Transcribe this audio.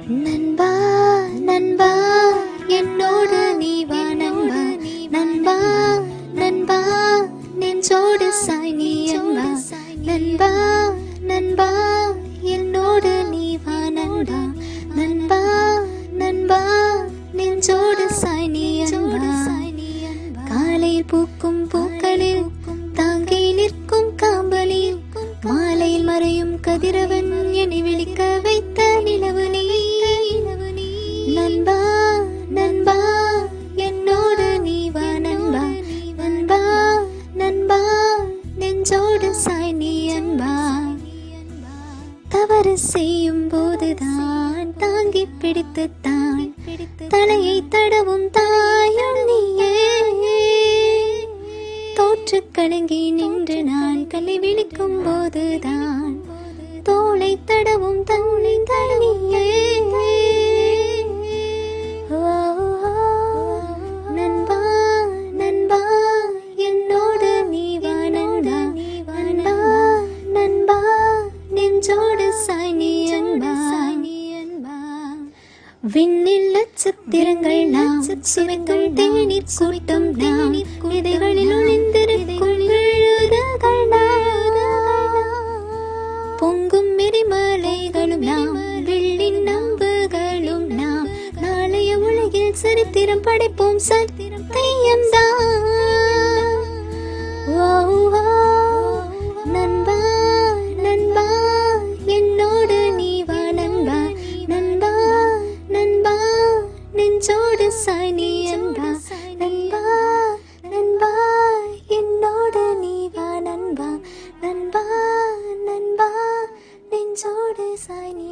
நண்பா நண்பா என்னோடு நீ வா நண்பா நண்பா நண்பா நெஞ்சோடு சாய் நீ அன்பா நண்பா நண்பா என்னோடு நீ வா நண்பா நண்பா நண்பா நெஞ்சோடு சாய் நீ அன்பா காலையில் பூக்கும் பூக்களில் தாங்கி நிற்கும் காம்பலில் மாலையில் மறையும் கதிரவன் என்னை விழிக்க வைத்த நிலவு நீ நண்பா நண்பா என்னோடு நீ வா நண்பா நண்பா நண்பா நெஞ்சோடு சாய் நீ அன்பா தவறு செய்யும் போதுதான் தாங்கி பிடித்துத்தான் தலையை தடவும் தாயும் நீயே தோற்று கலங்கி நின்று நான் கலை விழிக்கும் போதுதான் தோளை தடவும் தன்னை தனியே நண்பா நண்பா என்னோடு நீ வா நண்பா நண்பா நண்பா நெஞ்சோடு சாய் நீ அன்பா விண்ணில் நட்சத்திரங்கள் நாம் சுவைக்கும் தேநீர் கூட்டம் நாம் விதைகளில் ஒளிந்திருக்கும் விழுதுகள் பொங்கும் எரிமலைகளும் நாம் வெள்ளின் நம்புகளும் நாம் நாளைய உலகில் சரித்திரம் படைப்போம் சத்தியம் தான் நண்பா நண்பா என்னோடு நீ வா நண்பா நண்பா நண்பா நெஞ்சோடு சாய் நீ அன்பா நண்பா நண்பா என்னோடு நீ வா நண்பா நண்பா நண்பா நெஞ்சோடு சாய் நீ